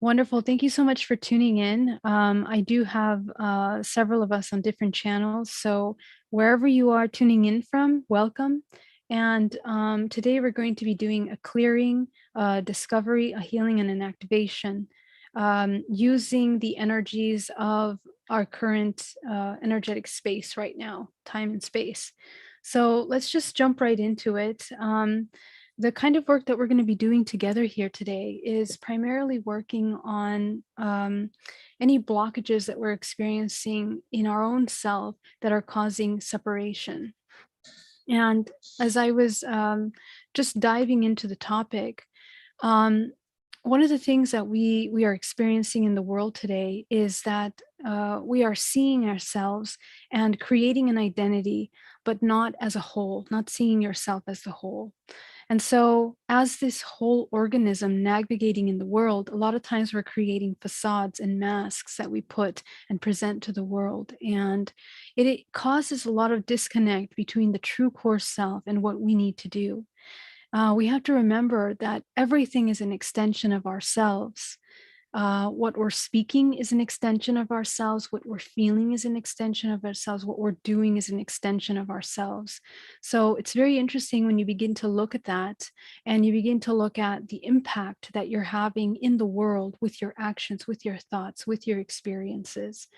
Wonderful. Thank you so much for tuning in. I do have several of us on different channels. So, wherever you are tuning in from, welcome. And today we're going to be doing a clearing, discovery, a healing, and an activation using the energies of our current energetic space right now, time and space. So, let's just jump right into it. The kind of work that we're going to be doing together here today is primarily working on any blockages that we're experiencing in our own self that are causing separation. And as I was just diving into the topic, um, one of the things that we are experiencing in the world today is that we are seeing ourselves and creating an identity, but not as a whole, not seeing yourself as the whole. And so, as this whole organism navigating in the world, a lot of times we're creating facades and masks that we put and present to the world. And it causes a lot of disconnect between the true core self and what we need to do. We have to remember that everything is an extension of ourselves. What we're speaking is an extension of ourselves. What we're feeling is an extension of ourselves. What we're doing is an extension of ourselves. So it's very interesting when you begin to look at that and you begin to look at the impact that you're having in the world with your actions, with your thoughts, with your experiences.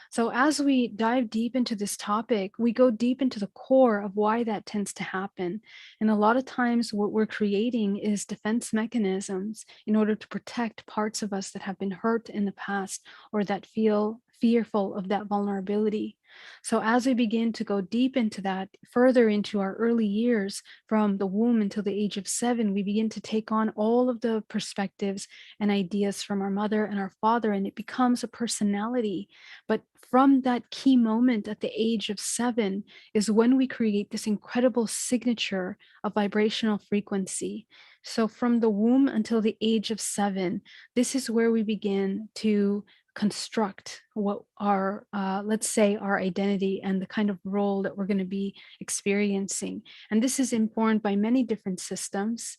So, as we dive deep into this topic, we go deep into the core of why that tends to happen. And a lot of times, what we're creating is defense mechanisms in order to protect parts of us that have been hurt in the past or that feel fearful of that vulnerability. So, as we begin to go deep into that, further into our early years, from the womb until the age of 7, we begin to take on all of the perspectives and ideas from our mother and our father, and it becomes a personality. But from that key moment at the age of 7 is when we create this incredible signature of vibrational frequency. So, from the womb until the age of 7, this is where we begin to construct what our, let's say, our identity and the kind of role that we're going to be experiencing. And this is informed by many different systems.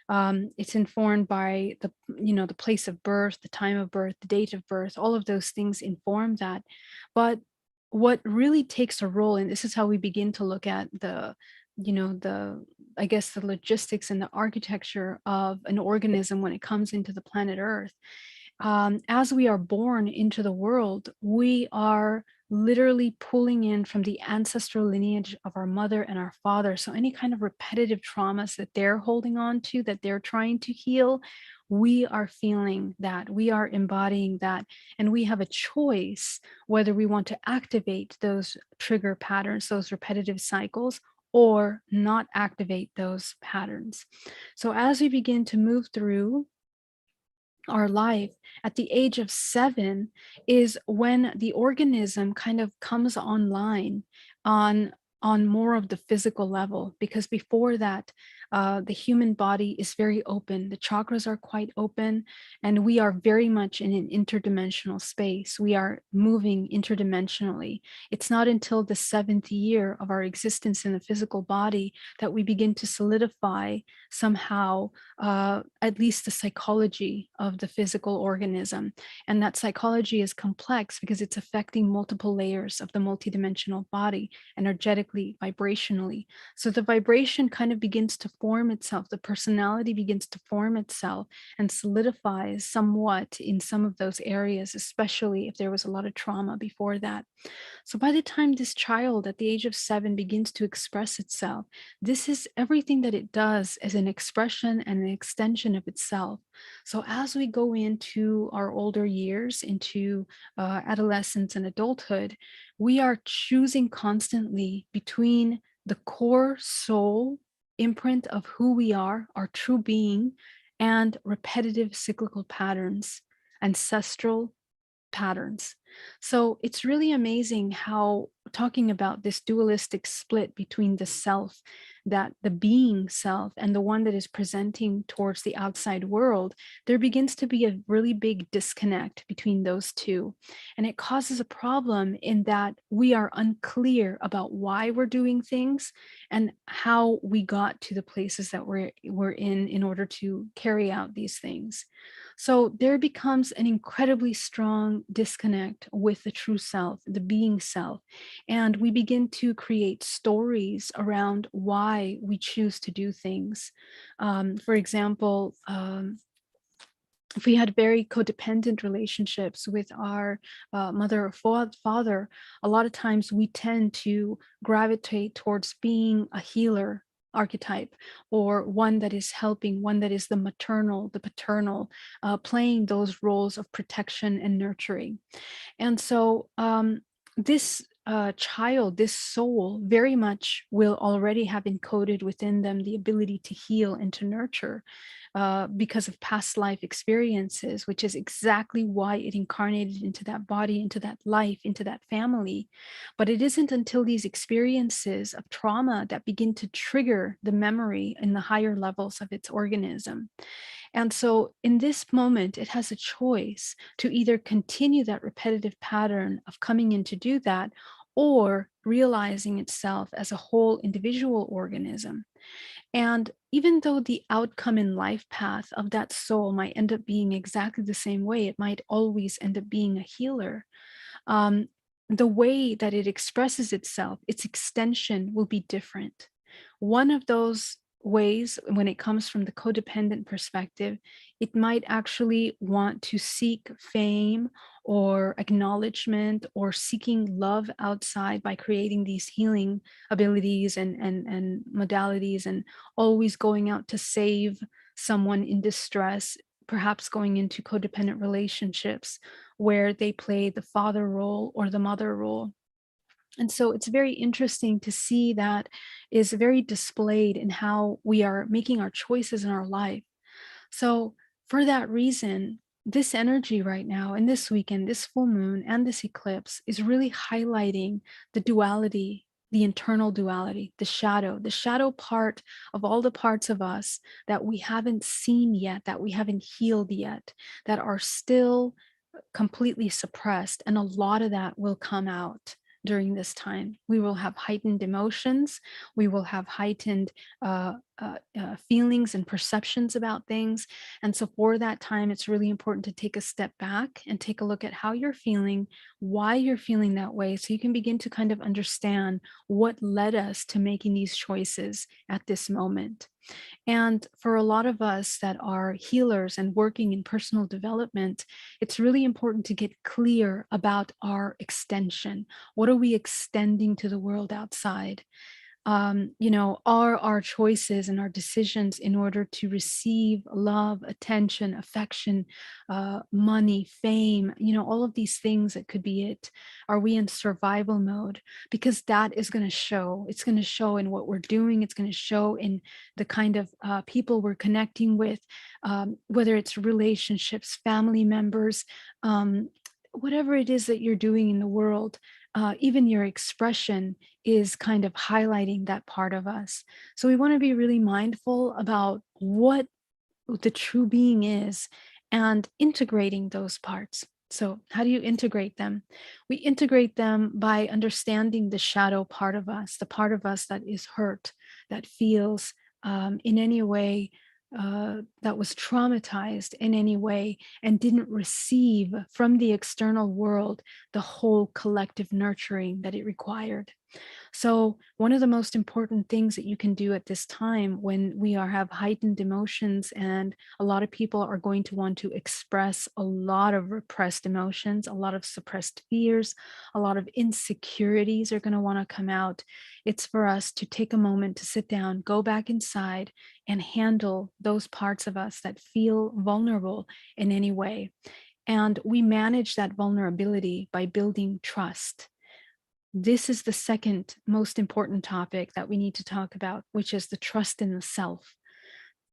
It's informed by the place of birth, the time of birth, the date of birth. All of those things inform that. But what really takes a role, and this is how we begin to look at the I guess the logistics and the architecture of an organism when it comes into the planet Earth. As we are born into the world, we are literally pulling in from the ancestral lineage of our mother and our father. So, any kind of repetitive traumas that they're holding on to, that they're trying to heal, we are feeling that, we are embodying that, and we have a choice whether we want to activate those trigger patterns, those repetitive cycles, or not activate those patterns. So, as we begin to move through our life at the age of 7 is when the organism kind of comes online on more of the physical level, because before that the human body is very open, the chakras are quite open, and we are very much in an interdimensional space. We are moving interdimensionally. It's not until the 7th year of our existence in the physical body that we begin to solidify somehow at least the psychology of the physical organism. And that psychology is complex because it's affecting multiple layers of the multidimensional body, energetically, vibrationally. So the vibration kind of begins to form itself, the personality begins to form itself and solidifies somewhat in some of those areas, especially if there was a lot of trauma before that. So by the time this child at the age of 7 begins to express itself, this is everything that it does as an expression and an extension of itself. So as we go into our older years, into adolescence and adulthood, we are choosing constantly between the core soul imprint of who we are, our true being, and repetitive cyclical patterns, ancestral patterns. So it's really amazing how, talking about this dualistic split between the self, that the being self, and the one that is presenting towards the outside world, there begins to be a really big disconnect between those two. And it causes a problem in that we are unclear about why we're doing things and how we got to the places that we're in order to carry out these things. So there becomes an incredibly strong disconnect with the true self, the being self. And we begin to create stories around why we choose to do things. For example, if we had very codependent relationships with our mother or father, a lot of times we tend to gravitate towards being a healer archetype, or one that is helping, one that is the maternal, the paternal, playing those roles of protection and nurturing. And so this child, this soul, very much will already have encoded within them the ability to heal and to nurture because of past life experiences, which is exactly why it incarnated into that body, into that life, into that family. But it isn't until these experiences of trauma that begin to trigger the memory in the higher levels of its organism. And so in this moment, it has a choice to either continue that repetitive pattern of coming in to do that, or realizing itself as a whole individual organism. And even though the outcome in life path of that soul might end up being exactly the same way, it might always end up being a healer. Um, the way that it expresses itself, its extension will be different. One of those ways, when it comes from the codependent perspective, it might actually want to seek fame or acknowledgement or seeking love outside by creating these healing abilities and modalities, and always going out to save someone in distress, perhaps going into codependent relationships where they play the father role or the mother role. And so it's very interesting to see that is very displayed in how we are making our choices in our life. So, for that reason, this energy right now, and this weekend, this full moon and this eclipse is really highlighting the duality, the internal duality, the shadow part of all the parts of us that we haven't seen yet, that we haven't healed yet, that are still completely suppressed. And a lot of that will come out during this time. We will have heightened emotions. We will have heightened feelings and perceptions about things. And so, for that time, it's really important to take a step back and take a look at how you're feeling, why you're feeling that way, so you can begin to kind of understand what led us to making these choices at this moment. And for a lot of us that are healers and working in personal development, it's really important to get clear about our extension. What are we extending to the world outside? Are our choices and our decisions in order to receive love, attention, affection, money, fame, all of these things that could be it. Are we in survival mode? Because that is going to show. It's going to show in what we're doing. It's going to show in the kind of people we're connecting with, whether it's relationships, family members, whatever it is that you're doing in the world. Even your expression is kind of highlighting that part of us. So we want to be really mindful about what the true being is and integrating those parts. So, how do you integrate them? We integrate them by understanding the shadow part of us, the part of us that is hurt, that feels in any way that was traumatized in any way and didn't receive from the external world the whole collective nurturing that it required. So, one of the most important things that you can do at this time when we have heightened emotions, and a lot of people are going to want to express a lot of repressed emotions, a lot of suppressed fears, a lot of insecurities are going to want to come out. It's for us to take a moment to sit down, go back inside, and handle those parts of us that feel vulnerable in any way. And we manage that vulnerability by building trust. This is the second most important topic that we need to talk about, which is the trust in the self.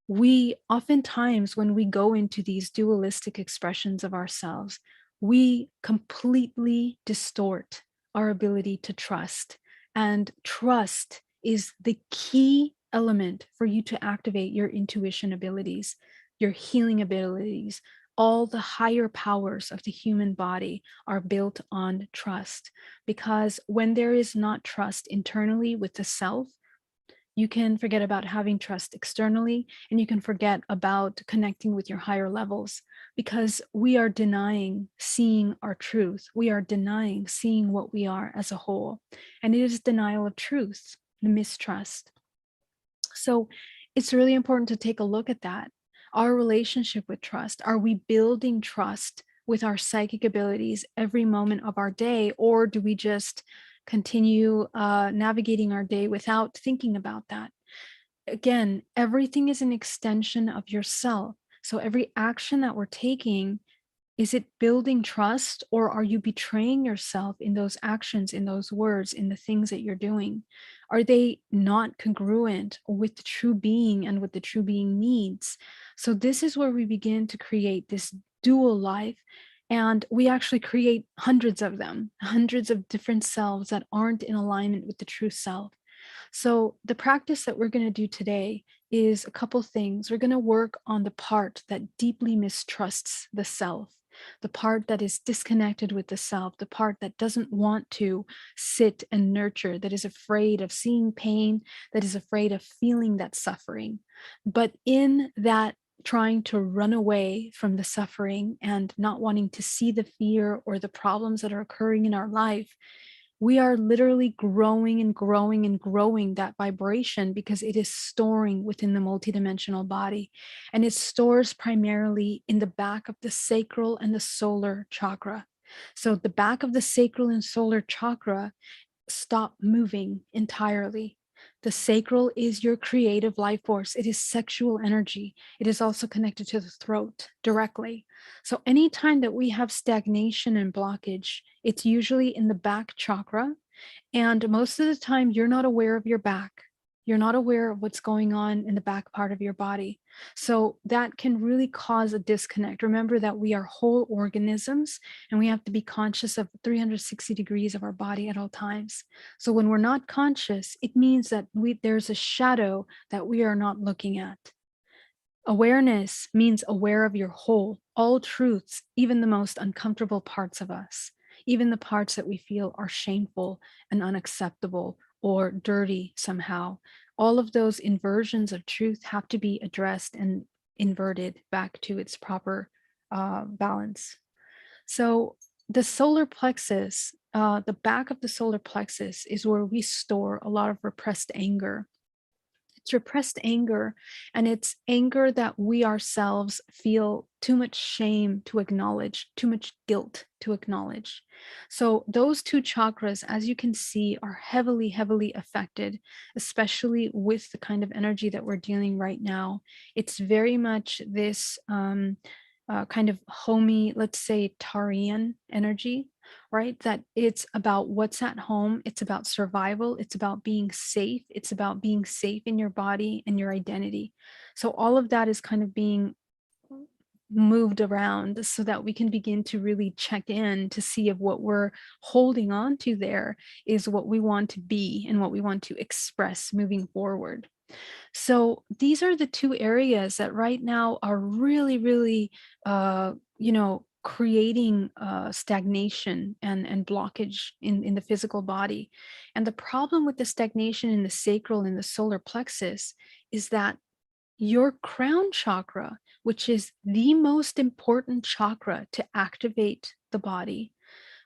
We oftentimes, when we go into these dualistic expressions of ourselves, we completely distort our ability to trust. And trust is the key element for you to activate your intuition abilities, your healing abilities. All the higher powers of the human body are built on trust, because when there is not trust internally with the self, You can forget about having trust externally, and you can forget about connecting with your higher levels because we are denying seeing our truth. We are denying seeing what we are as a whole. And it is denial of truth, the mistrust. So it's really important to take a look at that. Our relationship with trust. Are we building trust with our psychic abilities every moment of our day, or do we just continue navigating our day without thinking about that? Again, everything is an extension of yourself. So every action that we're taking, is it building trust, or are you betraying yourself in those actions, in those words, in the things that you're doing? Are they not congruent with the true being and what the true being needs? So this is where we begin to create this dual life. And we actually create hundreds of them, hundreds of different selves that aren't in alignment with the true self. So the practice that we're going to do today is a couple things. We're going to work on the part that deeply mistrusts the self, the part that is disconnected with the self, the part that doesn't want to sit and nurture, that is afraid of seeing pain, that is afraid of feeling that suffering. But in that trying to run away from the suffering and not wanting to see the fear or the problems that are occurring in our life, we are literally growing and growing and growing that vibration because it is storing within the multidimensional body. And it stores primarily in the back of the sacral and the solar chakra. So the back of the sacral and solar chakra stop moving entirely. The sacral is your creative life force. It is sexual energy. It is also connected to the throat directly. So anytime that we have stagnation and blockage, it's usually in the back chakra. And most of the time, you're not aware of your back. You're not aware of what's going on in the back part of your body. So that can really cause a disconnect. Remember that we are whole organisms and we have to be conscious of 360 degrees of our body at all times. So when we're not conscious, it means that there's a shadow that we are not looking at. Awareness means aware of your whole, all truths, even the most uncomfortable parts of us, even the parts that we feel are shameful and unacceptable or dirty somehow. All of those inversions of truth have to be addressed and inverted back to its proper balance. So the solar plexus, the back of the solar plexus is where we store a lot of repressed anger. It's repressed anger, and it's anger that we ourselves feel too much shame to acknowledge, too much guilt to acknowledge. So those two chakras, as you can see, are heavily, heavily affected, especially with the kind of energy that we're dealing right now. It's very much this kind of homey, let's say Tarian energy, right? That it's about what's at home, it's about survival, it's about being safe, it's about being safe in your body and your identity. So all of that is kind of being moved around so that we can begin to really check in to see if what we're holding on to there is what we want to be and what we want to express moving forward. So these are the two areas that right now are really, really, creating stagnation and blockage in the physical body. And the problem with the stagnation in the sacral and the solar plexus is that your crown chakra, which is the most important chakra to activate the body,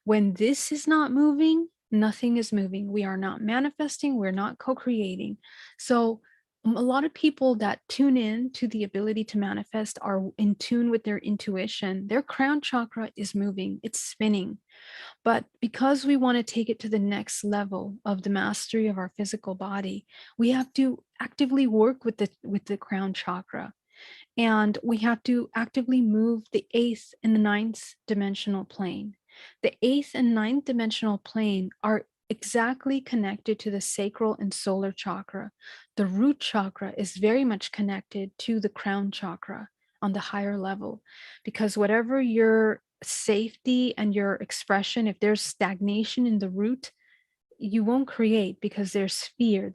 when this is not moving, nothing is moving. We are not manifesting, we're not co-creating. So a lot of people that tune in to the ability to manifest are in tune with their intuition. Their crown chakra is moving, it's spinning. But because we want to take it to the next level of the mastery of our physical body, we have to actively work with the crown chakra. And we have to actively move the eighth and the ninth dimensional plane. The eighth and ninth dimensional plane are exactly connected to the sacral and solar chakra. The root chakra is very much connected to the crown chakra on the higher level, because whatever your safety and your expression, if there's stagnation in the root, you won't create because there's fear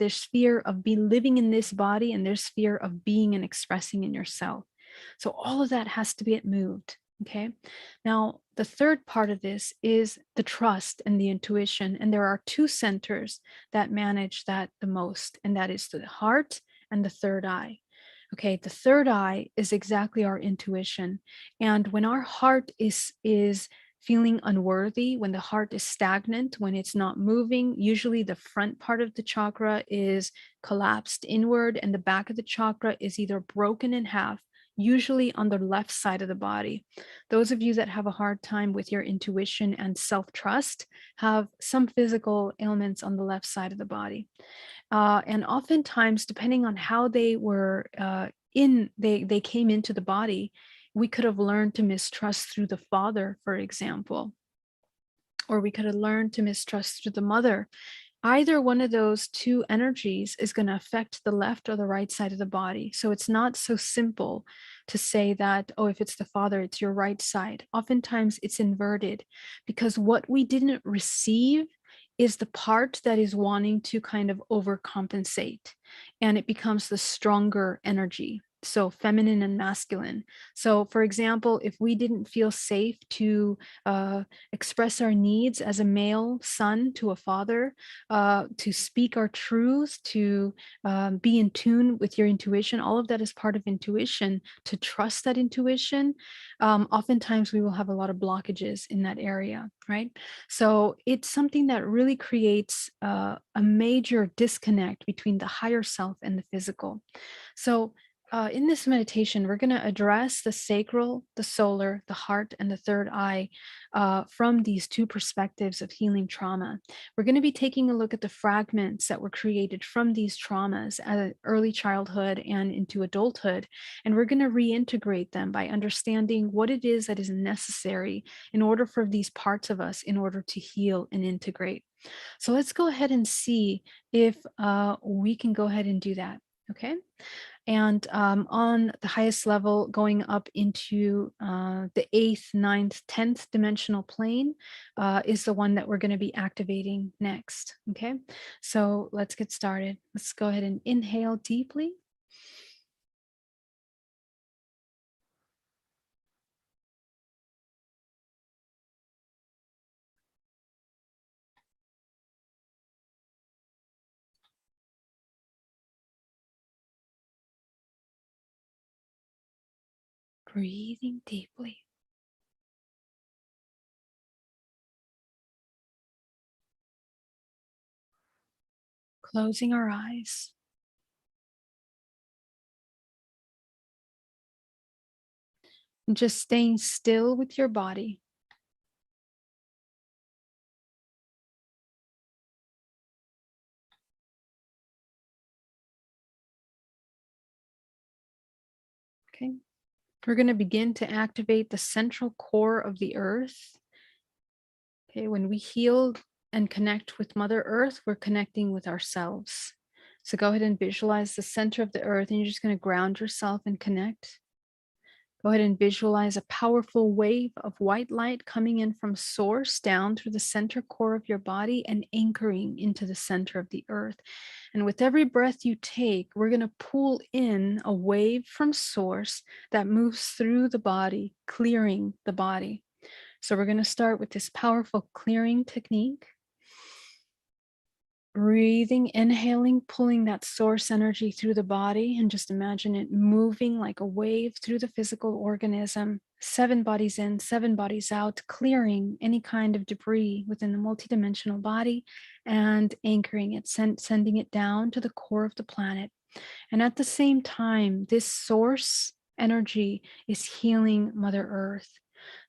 of living in this body, and there's fear of being and expressing in yourself. So all of that has to be moved. Okay. Now, the third part of this is the trust and the intuition. And there are two centers that manage that the most, and that is the heart and the third eye. Okay, the third eye is exactly our intuition. And when our heart is feeling unworthy, when the heart is stagnant, when it's not moving, usually the front part of the chakra is collapsed inward and the back of the chakra is either broken in half, usually on the left side of the body. Those of you that have a hard time with your intuition and self-trust have some physical ailments on the left side of the body. And oftentimes, depending on how they were they came into the body, we could have learned to mistrust through the father, for example, or we could have learned to mistrust through the mother. Either one of those two energies is going to affect the left or the right side of the body. So it's not so simple to say that, oh, if it's the father, it's your right side. Oftentimes it's inverted because what we didn't receive is the part that is wanting to kind of overcompensate, and it becomes the stronger energy. So feminine and masculine. So, for example, if we didn't feel safe to express our needs as a male son to a father, to speak our truth, to be in tune with your intuition. All of that is part of intuition. To trust that intuition, oftentimes we will have a lot of blockages in that area, right? So it's something that really creates a major disconnect between the higher self and the physical. So in this meditation, we're going to address the sacral, the solar, the heart, and the third eye from these two perspectives of healing trauma. We're going to be taking a look at the fragments that were created from these traumas at early childhood and into adulthood. And we're going to reintegrate them by understanding what it is that is necessary in order for these parts of us in order to heal and integrate. So let's go ahead and see if we can go ahead and do that. Okay. And on the highest level, going up into the eighth, ninth, 10th dimensional plane is the one that we're going to be activating next. Okay, so let's get started. Let's go ahead and inhale deeply. Breathing deeply. Closing our eyes. And just staying still with your body. Okay. We're going to begin to activate the central core of the earth. Okay, when we heal and connect with Mother Earth, we're connecting with ourselves. So go ahead and visualize the center of the earth, and you're just going to ground yourself and connect. Go ahead and visualize a powerful wave of white light coming in from source down through the center core of your body and anchoring into the center of the earth. And with every breath you take, we're going to pull in a wave from source that moves through the body, clearing the body. So we're going to start with this powerful clearing technique. Breathing, inhaling, pulling that source energy through the body, and just imagine it moving like a wave through the physical organism. 7 bodies in, 7 bodies out, clearing any kind of debris within the multidimensional body and anchoring it, sending it down to the core of the planet. And at the same time, this source energy is healing Mother Earth.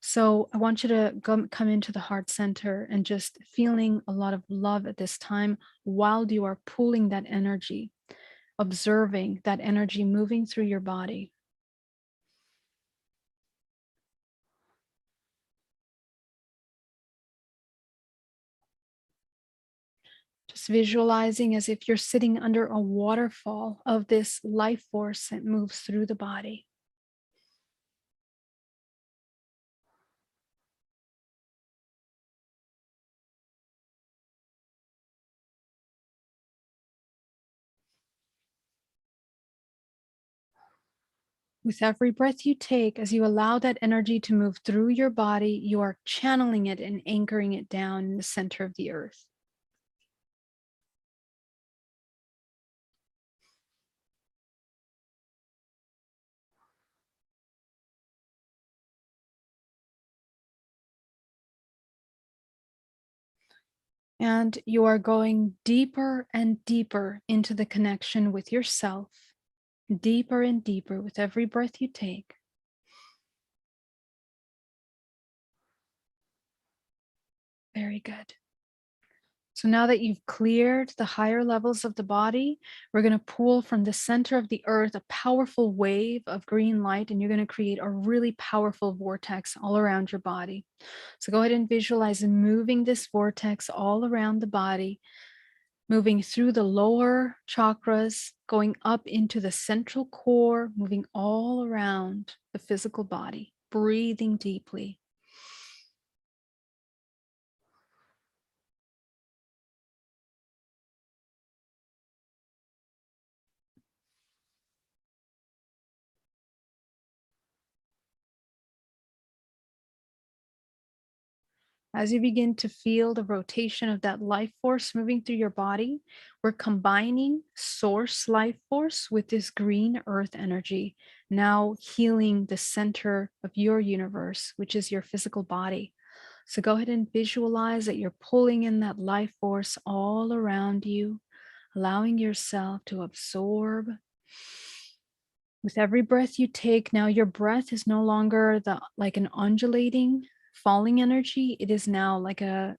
So I want you to come into the heart center and just feeling a lot of love at this time while you are pulling that energy, observing that energy moving through your body. Just visualizing as if you're sitting under a waterfall of this life force that moves through the body. With every breath you take, as you allow that energy to move through your body, you are channeling it and anchoring it down in the center of the earth. And you are going deeper and deeper into the connection with yourself, deeper and deeper with every breath you take. Very good. So now that you've cleared the higher levels of the body, we're going to pull from the center of the earth a powerful wave of green light, and you're going to create a really powerful vortex all around your body. So go ahead and visualize moving this vortex all around the body, moving through the lower chakras, going up into the central core, moving all around the physical body, breathing deeply. As you begin to feel the rotation of that life force moving through your body, we're combining source life force with this green earth energy, now healing the center of your universe, which is your physical body. So go ahead and visualize that you're pulling in that life force all around you, allowing yourself to absorb. With every breath you take, now your breath is no longer like an undulating falling energy. It is now like a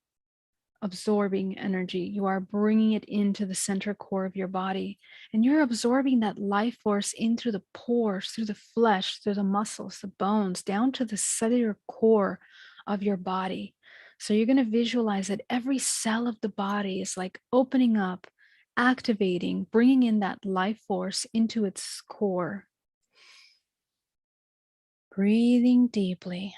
absorbing energy. You are bringing it into the center core of your body, and you're absorbing that life force in through the pores, through the flesh, through the muscles, the bones, down to the cellular core of your body. So you're going to visualize that every cell of the body is like opening up, activating, bringing in that life force into its core. Breathing deeply.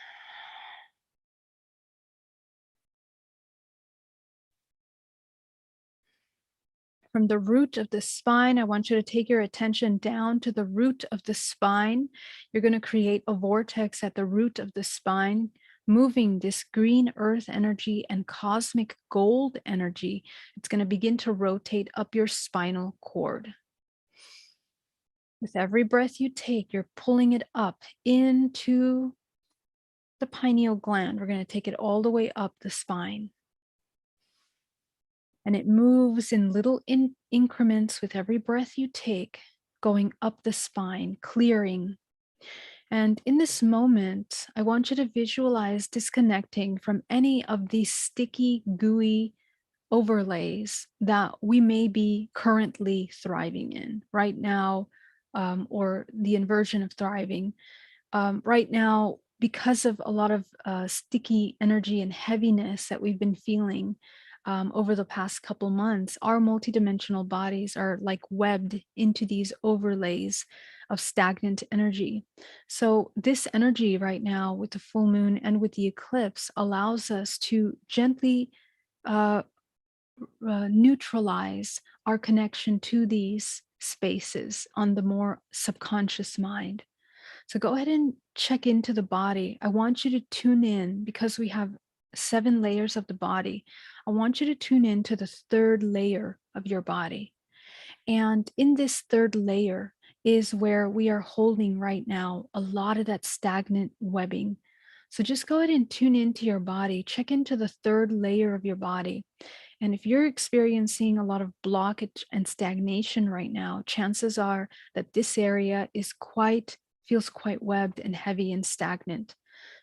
From the root of the spine, I want you to take your attention down to the root of the spine. You're going to create a vortex at the root of the spine, moving this green earth energy and cosmic gold energy. It's going to begin to rotate up your spinal cord. With every breath you take, you're pulling it up into the pineal gland. We're going to take it all the way up the spine. And it moves in little increments with every breath you take, going up the spine, clearing. And in this moment, I want you to visualize disconnecting from any of these sticky, gooey overlays that we may be currently thriving in right now, or the inversion of thriving. Right now, because of a lot of sticky energy and heaviness that we've been feeling over the past couple months, our multidimensional bodies are like webbed into these overlays of stagnant energy. So this energy right now with the full moon and with the eclipse allows us to gently uh, neutralize our connection to these spaces on the more subconscious mind. So go ahead and check into the body. I want you to tune in because we have 7 layers of the body. I want you to tune in to the third layer of your body. And in this third layer is where we are holding right now a lot of that stagnant webbing. So just go ahead and tune into your body, check into the third layer of your body. And if you're experiencing a lot of blockage and stagnation right now, chances are that this area feels quite webbed and heavy and stagnant.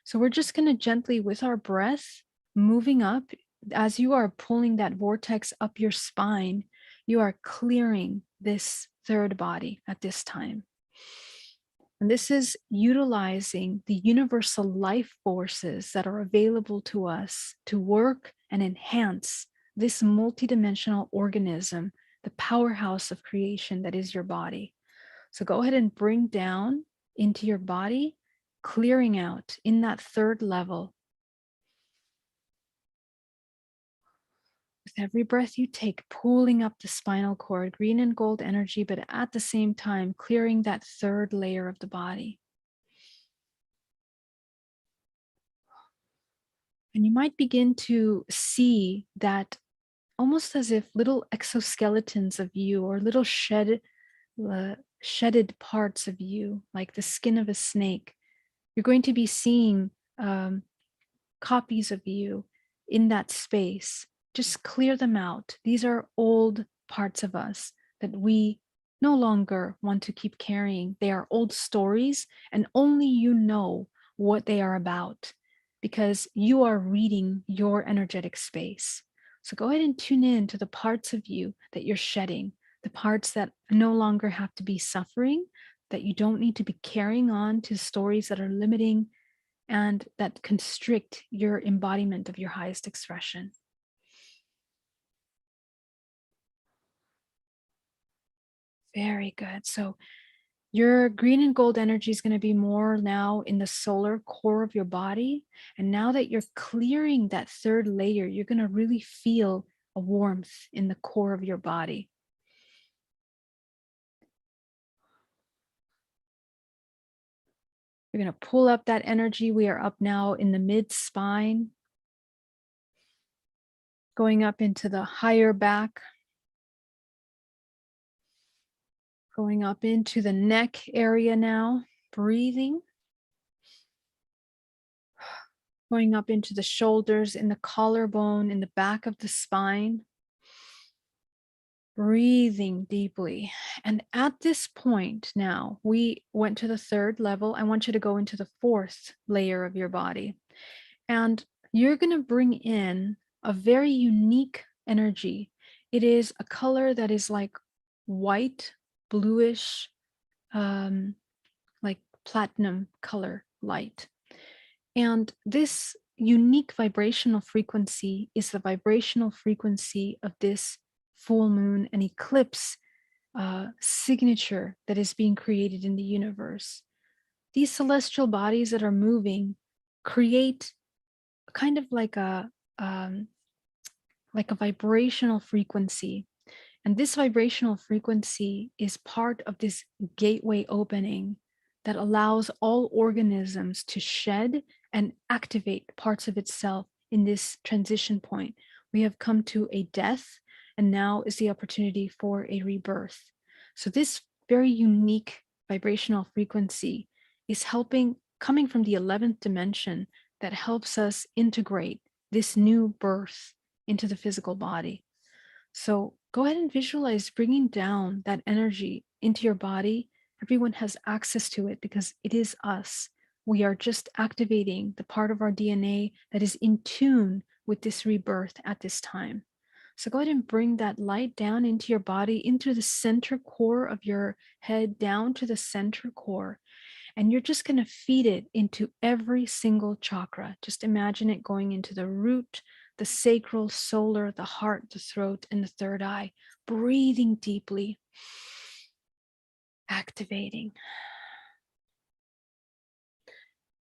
So we're just going to gently, with our breath, moving up, as you are pulling that vortex up your spine, you are clearing this third body at this time. And this is utilizing the universal life forces that are available to us to work and enhance this multidimensional organism, the powerhouse of creation that is your body. So go ahead and bring down into your body, clearing out in that third level. With Every breath you take, pulling up the spinal cord, green and gold energy, but at the same time, clearing that third layer of the body. And you might begin to see that almost as if little exoskeletons of you or little shedded parts of you, like the skin of a snake. You're going to be seeing copies of you in that space. Just clear them out. These are old parts of us that we no longer want to keep carrying. They are old stories, and only you know what they are about because you are reading your energetic space. So go ahead and tune in to the parts of you that you're shedding, the parts that no longer have to be suffering, that you don't need to be carrying on to stories that are limiting and that constrict your embodiment of your highest expression. Very good. So your green and gold energy is going to be more now in the solar core of your body. And now that you're clearing that third layer, you're going to really feel a warmth in the core of your body. You're going to pull up that energy. We are up now in the mid spine, going up into the higher back, going up into the neck area now, breathing. Going up into the shoulders, in the collarbone, in the back of the spine. Breathing deeply. And at this point now, we went to the third level. I want you to go into the fourth layer of your body. And you're going to bring in a very unique energy. It is a color that is like white, bluish, like platinum color light. And this unique vibrational frequency is the vibrational frequency of this full moon and eclipse signature that is being created in the universe. These celestial bodies that are moving create kind of like a vibrational frequency. And this vibrational frequency is part of this gateway opening that allows all organisms to shed and activate parts of itself in this transition point. We have come to a death, and now is the opportunity for a rebirth. So this very unique vibrational frequency is coming from the 11th dimension that helps us integrate this new birth into the physical body. So go ahead and visualize bringing down that energy into your body. Everyone has access to it because it is us. We are just activating the part of our DNA that is in tune with this rebirth at this time. So go ahead and bring that light down into your body, into the center core of your head, down to the center core. And you're just going to feed it into every single chakra. Just imagine it going into the root, the sacral, solar, the heart, the throat, and the third eye. Breathing deeply, activating,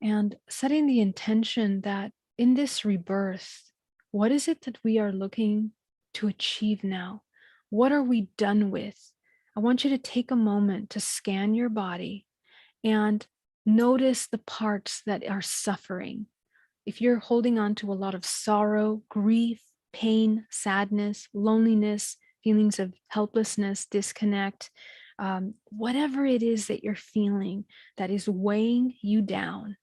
and setting the intention that in this rebirth, what is it that we are looking to achieve now? What are we done with? I want you to take a moment to scan your body and notice the parts that are suffering. If you're holding on to a lot of sorrow, grief, pain, sadness, loneliness, feelings of helplessness, disconnect, whatever it is that you're feeling that is weighing you down,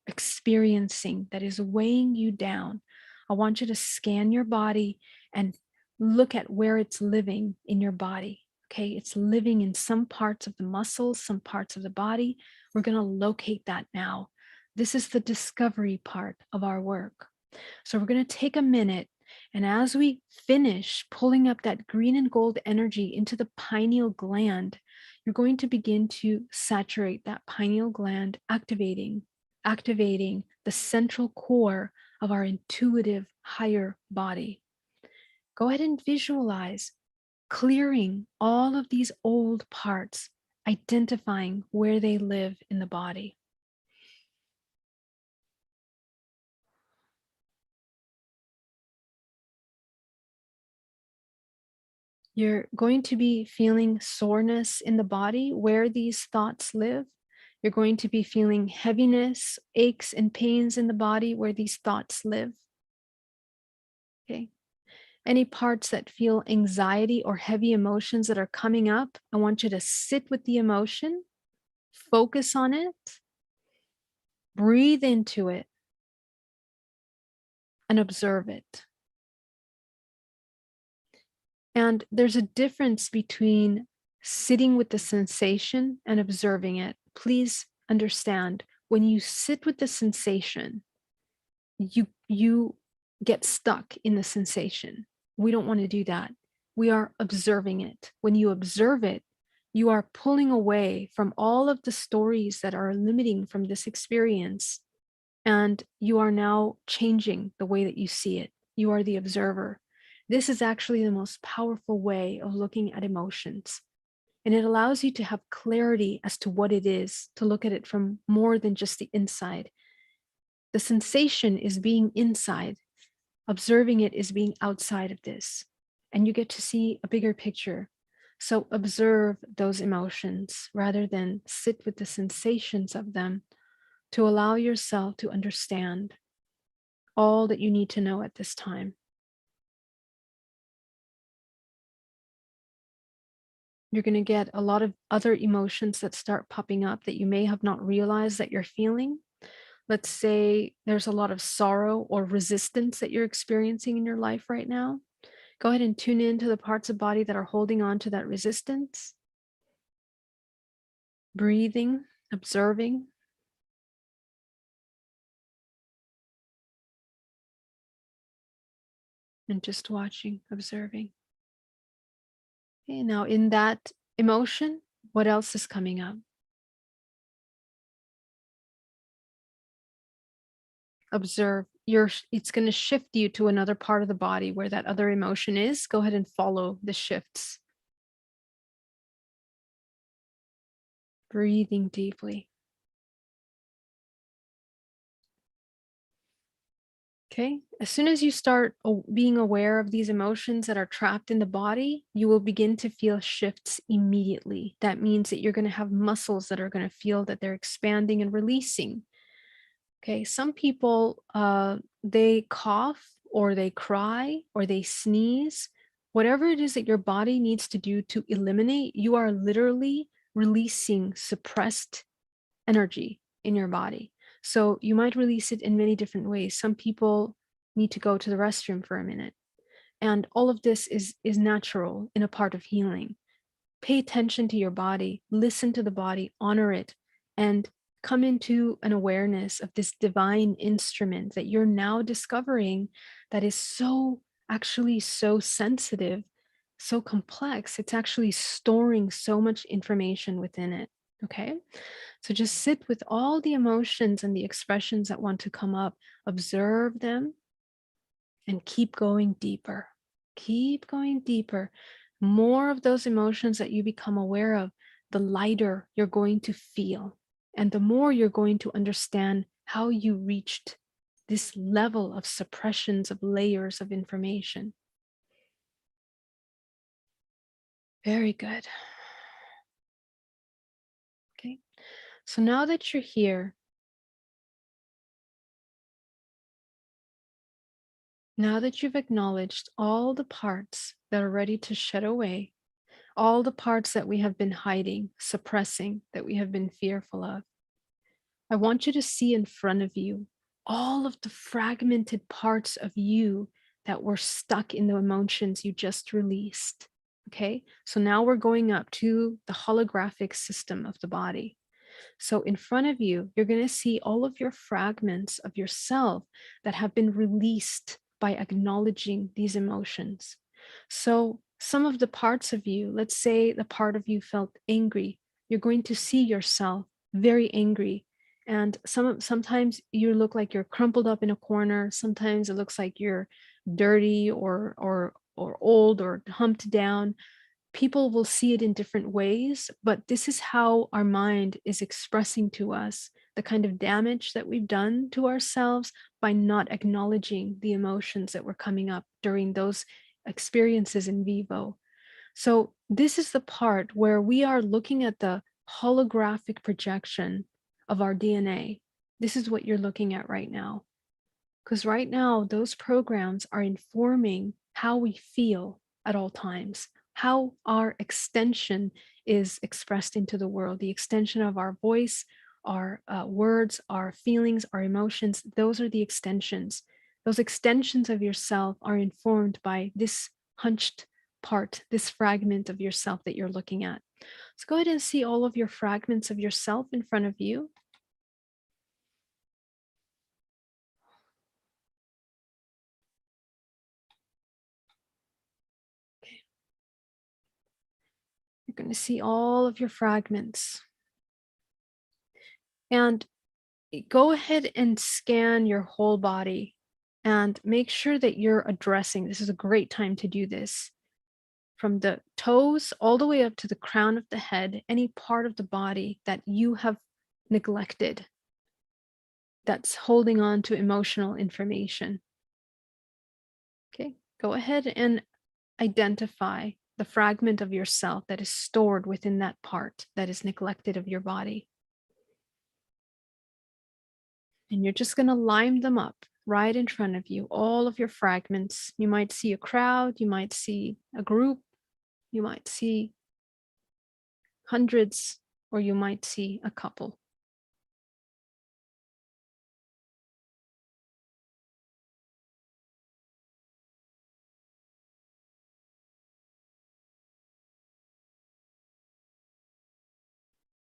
experiencing that is weighing you down, I want you to scan your body and look at where it's living in your body. Okay, it's living in some parts of the muscles, some parts of the body. We're going to locate that now. This is the discovery part of our work. So we're going to take a minute, and as we finish pulling up that green and gold energy into the pineal gland, you're going to begin to saturate that pineal gland, activating the central core of our intuitive higher body. Go ahead and visualize clearing all of these old parts, identifying where they live in the body. You're going to be feeling soreness in the body where these thoughts live. You're going to be feeling heaviness, aches, and pains in the body where these thoughts live. Okay. Any parts that feel anxiety or heavy emotions that are coming up, I want you to sit with the emotion, focus on it, breathe into it, and observe it. And there's a difference between sitting with the sensation and observing it. Please understand, when you sit with the sensation, you get stuck in the sensation. We don't want to do that. We are observing it. When you observe it, you are pulling away from all of the stories that are limiting from this experience, and you are now changing the way that you see it. You are the observer. This is actually the most powerful way of looking at emotions. And it allows you to have clarity as to what it is, to look at it from more than just the inside. The sensation is being inside, observing it is being outside of this. And you get to see a bigger picture. So observe those emotions rather than sit with the sensations of them, to allow yourself to understand all that you need to know at this time. You're going to get a lot of other emotions that start popping up that you may have not realized that you're feeling. Let's say there's a lot of sorrow or resistance that you're experiencing in your life right now. Go ahead and tune into the parts of body that are holding on to that resistance. Breathing, observing. And just watching, observing. Okay, now in that emotion, what else is coming up? Observe. It's going to shift you to another part of the body where that other emotion is. Go ahead and follow the shifts. Breathing deeply. Okay. As soon as you start being aware of these emotions that are trapped in the body, you will begin to feel shifts immediately. That means that you're going to have muscles that are going to feel that they're expanding and releasing. Okay. Some people, they cough or they cry or they sneeze. Whatever it is that your body needs to do to eliminate, you are literally releasing suppressed energy in your body. So you might release it in many different ways. Some people need to go to the restroom for a minute. And all of this is natural in a part of healing. Pay attention to your body, listen to the body, honor it, and come into an awareness of this divine instrument that you're now discovering that is so actually so sensitive, so complex. It's actually storing so much information within it. Okay. So just sit with all the emotions and the expressions that want to come up, observe them, and keep going deeper. Keep going deeper. More of those emotions that you become aware of, the lighter you're going to feel. And the more you're going to understand how you reached this level of suppressions of layers of information. Very good. Okay. So now that you're here, now that you've acknowledged all the parts that are ready to shed away, all the parts that we have been hiding, suppressing, that we have been fearful of, I want you to see in front of you all of the fragmented parts of you that were stuck in the emotions you just released. Okay, so now we're going up to the holographic system of the body. So in front of you, you're going to see all of your fragments of yourself that have been released by acknowledging these emotions. So some of the parts of you, let's say the part of you felt angry, you're going to see yourself very angry. And sometimes you look like you're crumpled up in a corner. Sometimes it looks like you're dirty or old or humped down. People will see it in different ways, but this is how our mind is expressing to us the kind of damage that we've done to ourselves by not acknowledging the emotions that were coming up during those experiences in vivo. So this is the part where we are looking at the holographic projection of our DNA. This is what you're looking at right now. Because right now, those programs are informing how we feel at all times, how our extension is expressed into the world, the extension of our voice, our words, our feelings, our emotions. Those are the extensions. Those extensions of yourself are informed by this hunched part, this fragment of yourself that you're looking at. So go ahead and see all of your fragments of yourself in front of you. You're going to see all of your fragments. And go ahead and scan your whole body and make sure that you're addressing. This is a great time to do this. From the toes all the way up to the crown of the head, any part of the body that you have neglected that's holding on to emotional information. Okay, go ahead and identify the fragment of yourself that is stored within that part that is neglected of your body. And you're just going to line them up right in front of you, all of your fragments. You might see a crowd, you might see a group, you might see hundreds, or you might see a couple.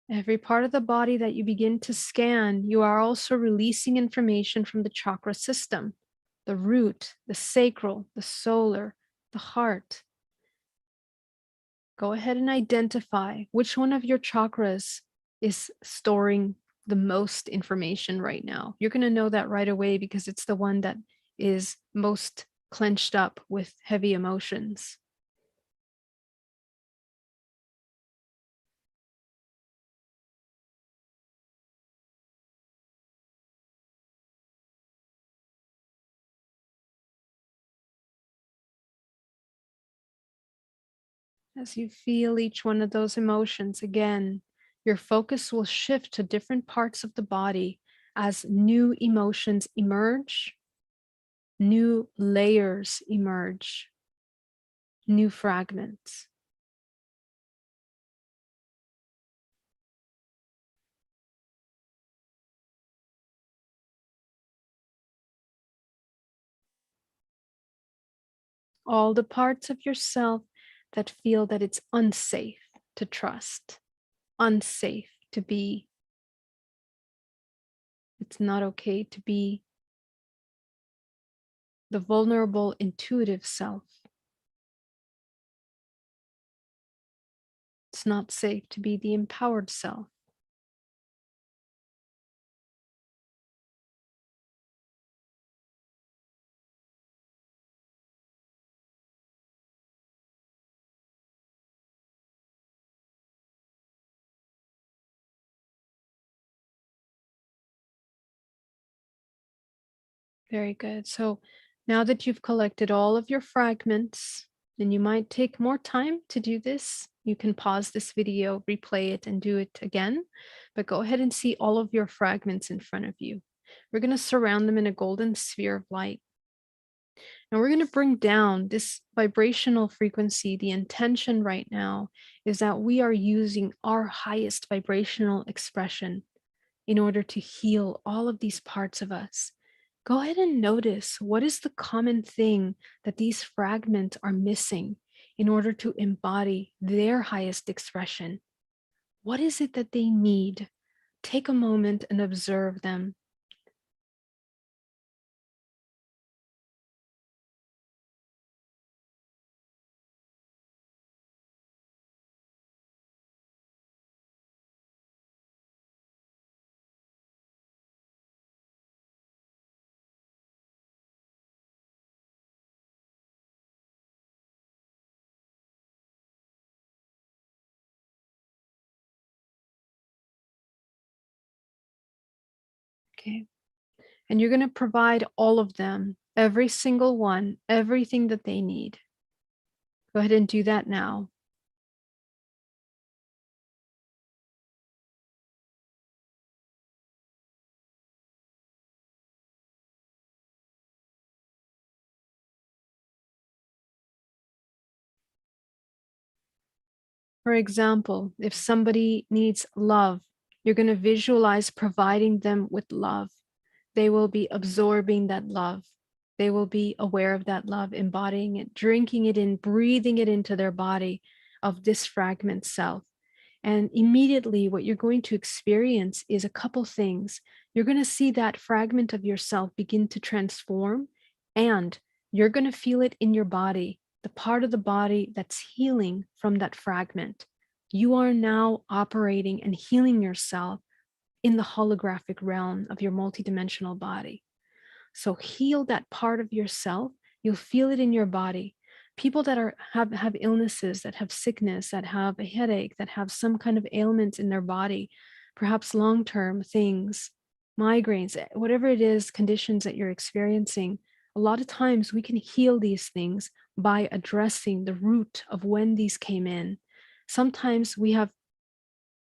Every part of the body that you begin to scan, you are also releasing information from the chakra system, the root, the sacral, the solar, the heart. Go ahead and identify which one of your chakras is storing the most information right now. You're going to know that right away because it's the one that is most clenched up with heavy emotions. As you feel each one of those emotions, again, your focus will shift to different parts of the body as new emotions emerge, new layers emerge, new fragments. All the parts of yourself that feel that it's unsafe to trust, unsafe to be. It's not okay to be the vulnerable, intuitive self. It's not safe to be the empowered self. Very good. So now that you've collected all of your fragments, and you might take more time to do this, you can pause this video, replay it, and do it again. But go ahead and see all of your fragments in front of you. We're going to surround them in a golden sphere of light. And we're going to bring down this vibrational frequency. The intention right now is that we are using our highest vibrational expression in order to heal all of these parts of us. Go ahead and notice what is the common thing that these fragments are missing in order to embody their highest expression. What is it that they need? Take a moment and observe them. Okay. And you're going to provide all of them, every single one, everything that they need. Go ahead and do that now. For example, if somebody needs love, you're going to visualize providing them with love. They will be absorbing that love. They will be aware of that love, embodying it, drinking it in, breathing it into their body of this fragment self. And immediately, what you're going to experience is a couple things. You're going to see that fragment of yourself begin to transform, and you're going to feel it in your body, the part of the body that's healing from that fragment. You are now operating and healing yourself in the holographic realm of your multidimensional body. So heal that part of yourself. You'll feel it in your body. People that have illnesses, that have sickness, that have a headache, that have some kind of ailment in their body, perhaps long-term things, migraines, whatever it is, conditions that you're experiencing, a lot of times we can heal these things by addressing the root of when these came in. Sometimes we have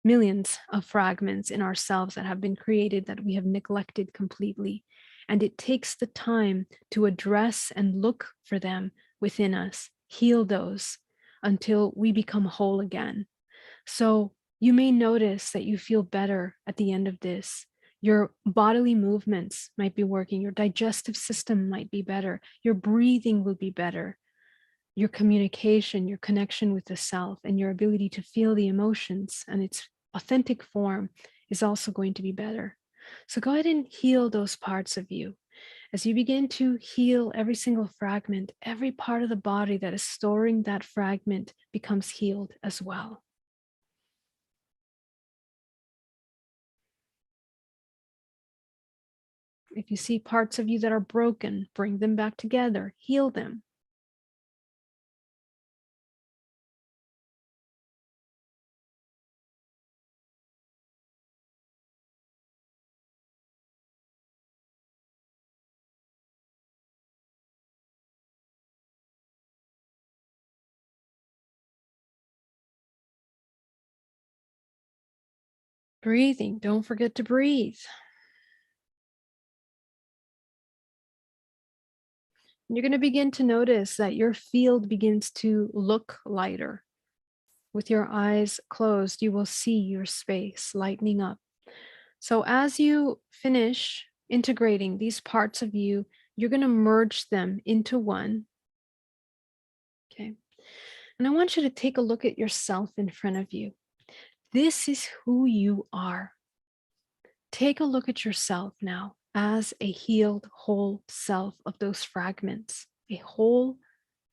millions of fragments in ourselves that have been created that we have neglected completely. And it takes the time to address and look for them within us, heal those until we become whole again. So you may notice that you feel better at the end of this. Your bodily movements might be working, your digestive system might be better, your breathing will be better, your communication, your connection with the self, and your ability to feel the emotions and its authentic form is also going to be better. So go ahead and heal those parts of you. As you begin to heal every single fragment, every part of the body that is storing that fragment becomes healed as well. If you see parts of you that are broken, bring them back together, heal them. Breathing, don't forget to breathe. You're going to begin to notice that your field begins to look lighter. With your eyes closed, you will see your space lightening up. So as you finish integrating these parts of you, you're going to merge them into one. Okay. And I want you to take a look at yourself in front of you. This is who you are. Take a look at yourself now as a healed, whole self of those fragments, a whole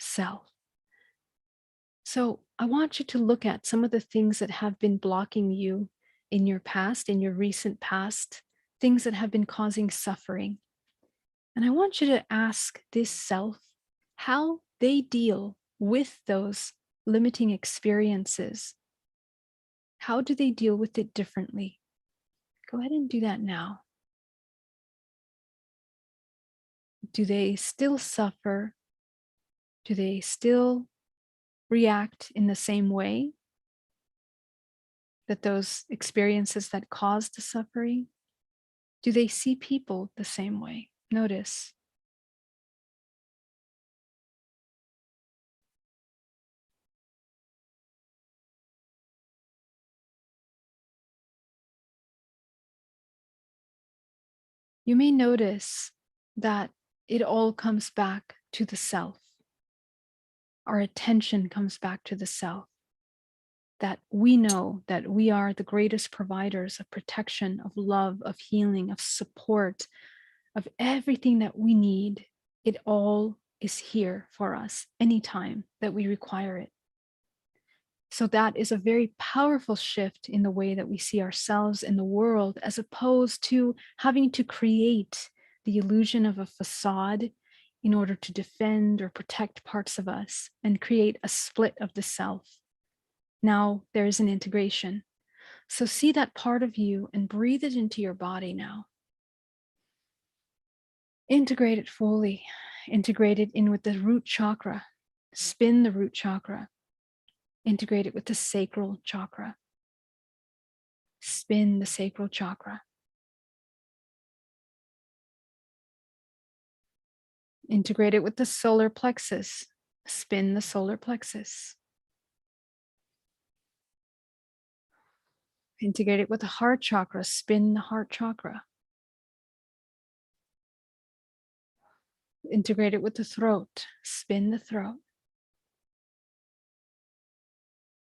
self. So I want you to look at some of the things that have been blocking you in your past, in your recent past, things that have been causing suffering. And I want you to ask this self how they deal with those limiting experiences. How do they deal with it differently? Go ahead and do that now. Do they still suffer? Do they still react in the same way that those experiences that caused the suffering? Do they see people the same way? Notice. You may notice that it all comes back to the self. Our attention comes back to the self. That we know that we are the greatest providers of protection, of love, of healing, of support, of everything that we need. It all is here for us anytime that we require it. So that is a very powerful shift in the way that we see ourselves in the world, as opposed to having to create the illusion of a facade in order to defend or protect parts of us and create a split of the self. Now there is an integration. So see that part of you and breathe it into your body now. Integrate it fully. Integrate it in with the root chakra. Spin the root chakra. Integrate it with the sacral chakra. Spin the sacral chakra. Integrate it with the solar plexus. Spin the solar plexus. Integrate it with the heart chakra. Spin the heart chakra. Integrate it with the throat. Spin the throat.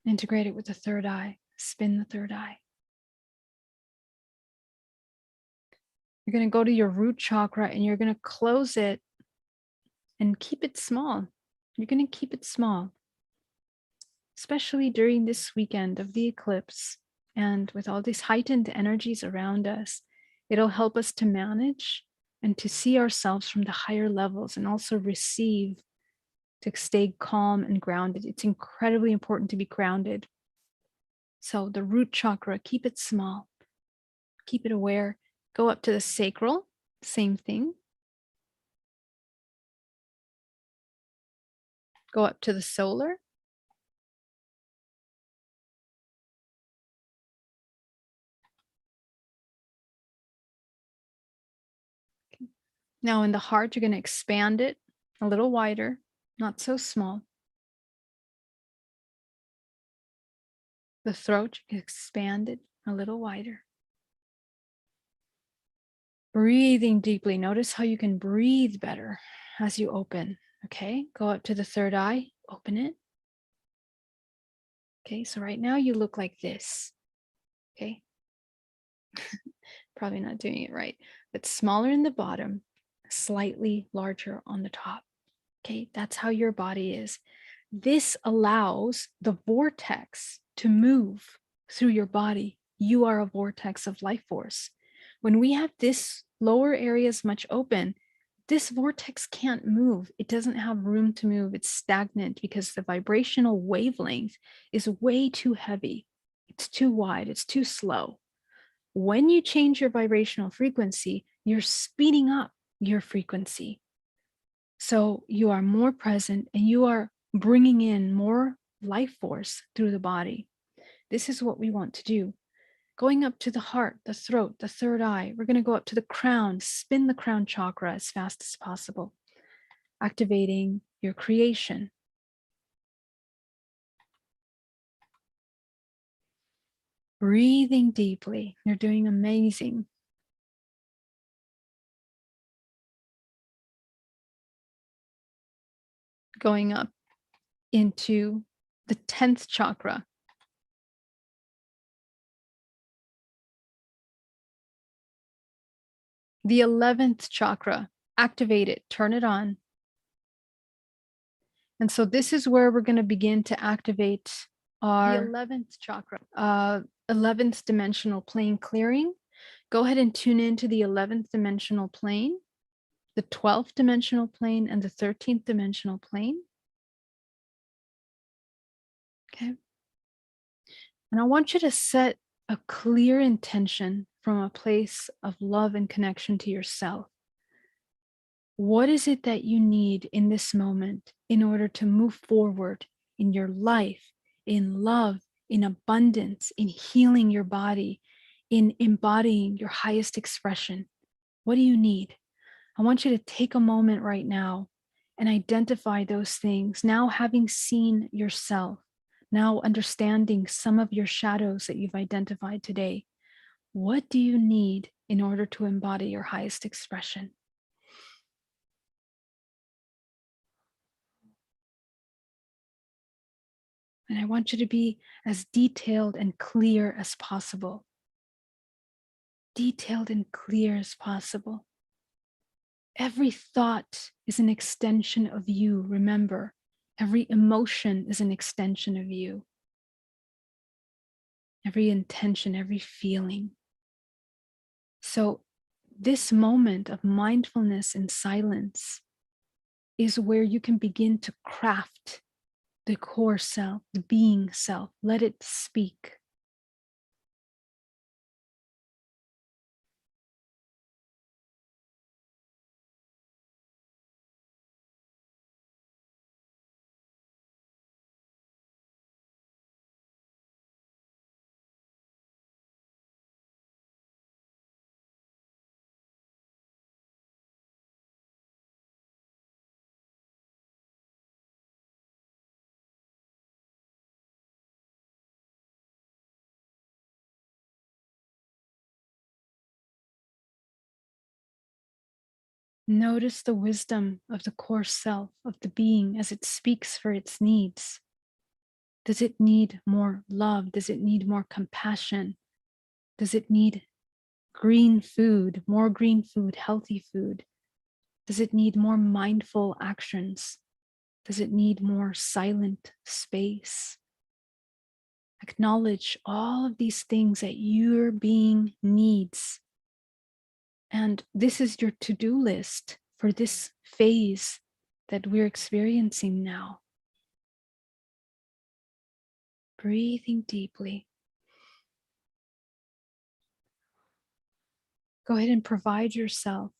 Integrate it with the third eye. Spin the third eye. You're going to go to your root chakra and you're going to close it and keep it small. You're going to keep it small, especially during this weekend of the eclipse and with all these heightened energies around us. It'll help us to manage and to see ourselves from the higher levels and also receive, to stay calm and grounded. It's incredibly important to be grounded. So the root chakra, keep it small, keep it aware. Go up to the sacral, same thing. Go up to the solar. Okay. Now in the heart, you're going to expand it a little wider, not so small. The throat, you can expand it a little wider. Breathing deeply. Notice how you can breathe better as you open. Okay, go up to the third eye, open it. Okay, so right now you look like this. Okay, probably not doing it right, but smaller in the bottom, slightly larger on the top. Okay, that's how your body is. This allows the vortex to move through your body. You are a vortex of life force. When we have this lower areas much open, this vortex can't move. It doesn't have room to move. It's stagnant because the vibrational wavelength is way too heavy. It's too wide. It's too slow. When you change your vibrational frequency, you're speeding up your frequency. So you are more present and you are bringing in more life force through the body. This is what we want to do. Going up to the heart, the throat, the third eye. We're going to go up to the crown, spin the crown chakra as fast as possible, activating your creation. Breathing deeply. You're doing amazing. Going up into the 10th chakra. The 11th chakra. Activate it, turn it on. And so this is where we're going to begin to activate our 11th chakra, 11th dimensional plane clearing. Go ahead and tune into the 11th dimensional plane, the 12th dimensional plane, and the 13th dimensional plane. Okay. And I want you to set a clear intention from a place of love and connection to yourself. What is it that you need in this moment in order to move forward in your life, in love, in abundance, in healing your body, in embodying your highest expression? What do you need? I want you to take a moment right now and identify those things. Now, having seen yourself, now understanding some of your shadows that you've identified today, what do you need in order to embody your highest expression? And I want you to be as detailed and clear as possible. Detailed and clear as possible. Every thought is an extension of you. Remember, every emotion is an extension of you. Every intention, every feeling. So this moment of mindfulness and silence is where you can begin to craft the core self, the being self. Let it speak. Notice the wisdom of the core self, of the being as it speaks for its needs. Does it need more love? Does it need more compassion? Does it need green food, more green food, healthy food? Does it need more mindful actions? Does it need more silent space? Acknowledge all of these things that your being needs. And this is your to-do list for this phase that we're experiencing now. Breathing deeply. Go ahead and provide yourself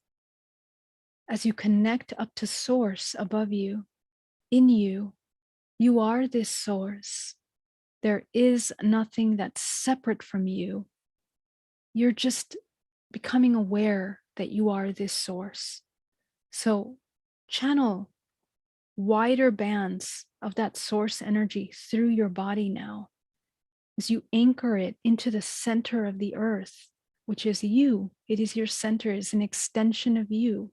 as you connect up to source above you, in you. You are this source. There is nothing that's separate from you. You're just becoming aware that you are this source. So channel wider bands of that source energy through your body now as you anchor it into the center of the earth, which is you. It is your center, it's an extension of you.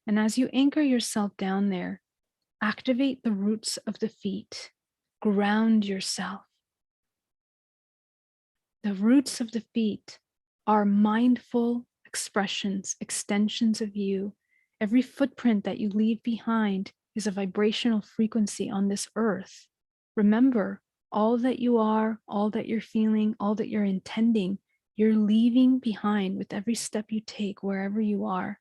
And as you anchor yourself down there, activate the roots of the feet, ground yourself. The roots of the feet are mindful expressions, extensions of you. Every footprint that you leave behind is a vibrational frequency on this earth. Remember, all that you are, all that you're feeling, all that you're intending, you're leaving behind with every step you take wherever you are.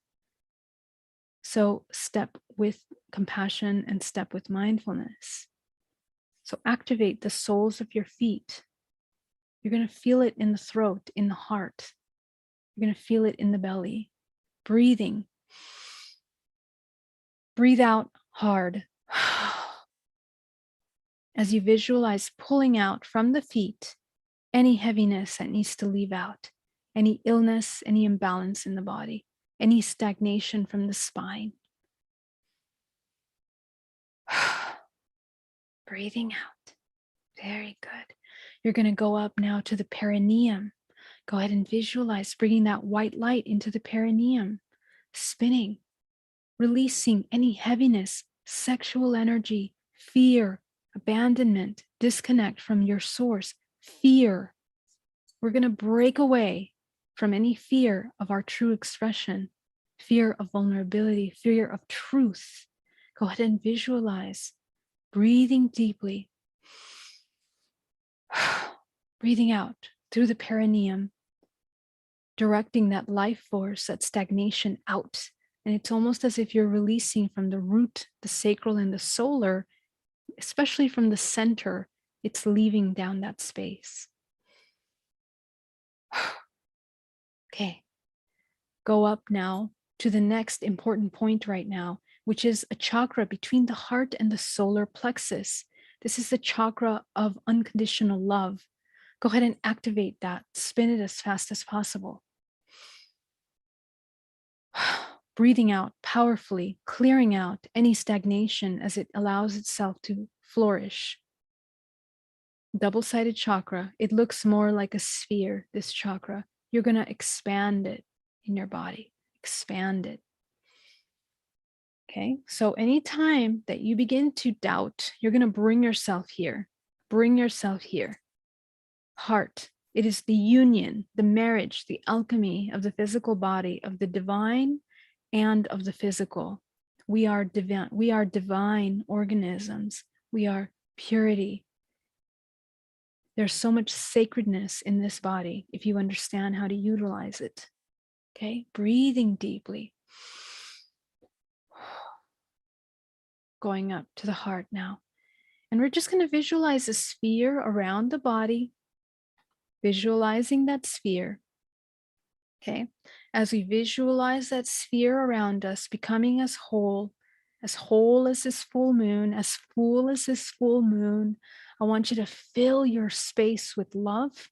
So step with compassion and step with mindfulness. So activate the soles of your feet. You're going to feel it in the throat, in the heart. You're going to feel it in the belly. Breathing. Breathe out hard. As you visualize pulling out from the feet any heaviness that needs to leave out, any illness, any imbalance in the body, any stagnation from the spine. Breathing out. Very good. You're going to go up now to the perineum. Go ahead and visualize bringing that white light into the perineum, spinning, releasing any heaviness, sexual energy, fear, abandonment, disconnect from your source, fear. We're going to break away from any fear of our true expression, fear of vulnerability, fear of truth. Go ahead and visualize, breathing deeply, breathing out through the perineum, directing that life force, that stagnation out. And it's almost as if you're releasing from the root, the sacral, and the solar, especially from the center, it's leaving down that space. Okay, go up now to the next important point right now, which is a chakra between the heart and the solar plexus. This is the chakra of unconditional love. Go ahead and activate that. Spin it as fast as possible. Breathing out powerfully, clearing out any stagnation as it allows itself to flourish. Double-sided chakra, it looks more like a sphere, this chakra. You're going to expand it in your body, expand it. Okay, so anytime that you begin to doubt, you're going to bring yourself here. Bring yourself here. Heart, it is the union, the marriage, the alchemy of the physical body, of the divine and of the physical. We are divine organisms. We are purity. There's so much sacredness in this body if you understand how to utilize it. Okay, breathing deeply. Going up to the heart now. And we're just going to visualize a sphere around the body, visualizing that sphere. Okay, as we visualize that sphere around us becoming as whole as this full moon, as full as this full moon, I want you to fill your space with love.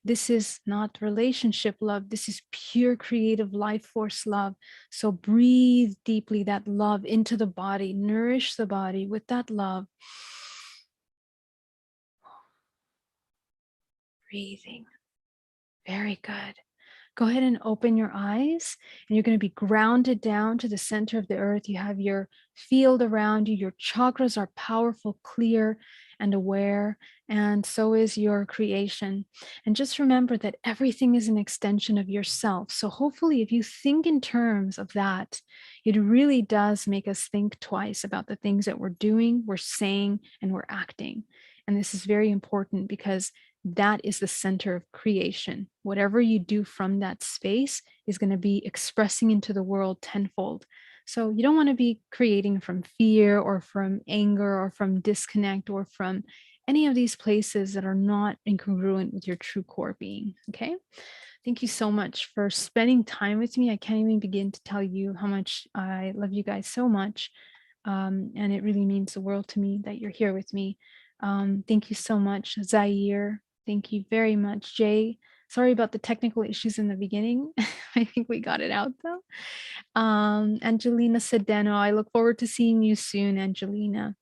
This is not relationship love. This is pure creative life force love. So breathe deeply that love into the body, nourish the body with that love. Breathing. Very good. Go ahead and open your eyes, and you're going to be grounded down to the center of the earth. You have your field around you. Your chakras are powerful, clear, and aware, and so is your creation. And just remember that everything is an extension of yourself. So hopefully, if you think in terms of that, it really does make us think twice about the things that we're doing, we're saying, and we're acting. And this is very important because that is the center of creation. Whatever you do from that space is going to be expressing into the world tenfold. So you don't want to be creating from fear or from anger or from disconnect or from any of these places that are not incongruent with your true core being. Okay. Thank you so much for spending time with me. I can't even begin to tell you how much I love you guys so much. And it really means the world to me that you're here with me. Thank you so much, Zaire. Thank you very much, Jay. Sorry about the technical issues in the beginning. I think we got it out though. Angelina Sedeno, I look forward to seeing you soon, Angelina.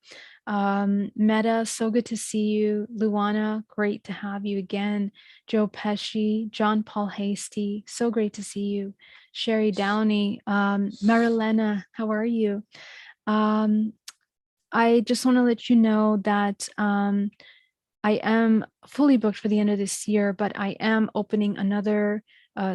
Meta, so good to see you. Luana, great to have you again. Joe Pesci, John Paul Hasty, so great to see you. Sherry Downey, Marilena, how are you? I just want to let you know that I am fully booked for the end of this year, but I am opening another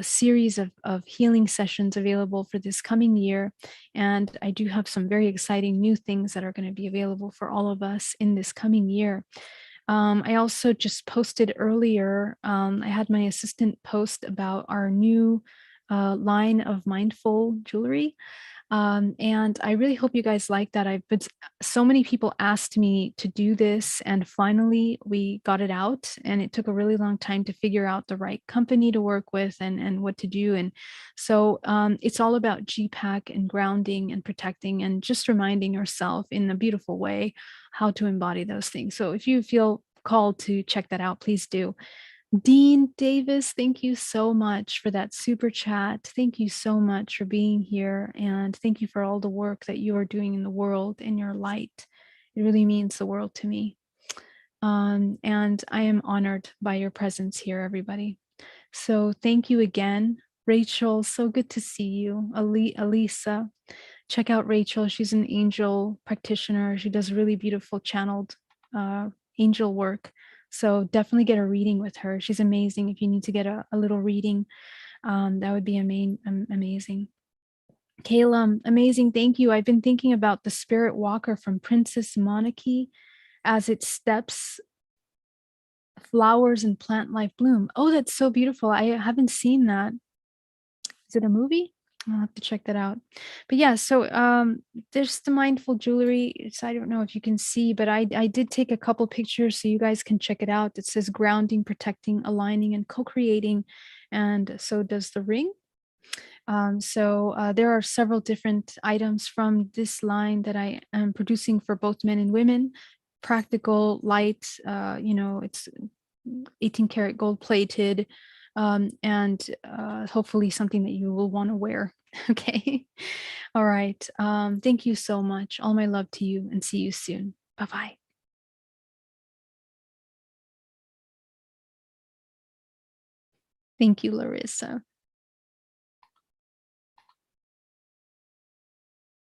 series of healing sessions available for this coming year. And I do have some very exciting new things that are going to be available for all of us in this coming year. I also just posted earlier, I had my assistant post about our new line of mindful jewelry. And I really hope you guys like that. So many people asked me to do this, and finally we got it out. And it took a really long time to figure out the right company to work with and what to do. And so it's all about GPAC and grounding and protecting and just reminding yourself in a beautiful way how to embody those things. So if you feel called to check that out, please do. Dean Davis, thank you so much for that super chat. Thank you so much for being here. And thank you for all the work that you are doing in the world in your light. It really means the world to me. And I am honored by your presence here, everybody. So thank you again. Rachel, so good to see you. Alisa, check out Rachel. She's an angel practitioner. She does really beautiful channeled angel work. So definitely get a reading with her. She's amazing. If you need to get a little reading, that would be amazing. Kayla, amazing. Thank you. I've been thinking about the spirit walker from Princess Monarchy as it steps flowers and plant life bloom. Oh, that's so beautiful. I haven't seen that. Is it a movie? I'll have to check that out. But yeah, so there's the mindful jewelry. So I don't know if you can see, but I did take a couple pictures so you guys can check it out. It says grounding, protecting, aligning, and co-creating. And so does the ring. So there are several different items from this line that I am producing for both men and women. Practical, light, it's 18 karat gold plated, and hopefully something that you will want to wear. Okay. All right. Thank you so much. All my love to you, and see you soon. Bye-bye. Thank you, Larissa.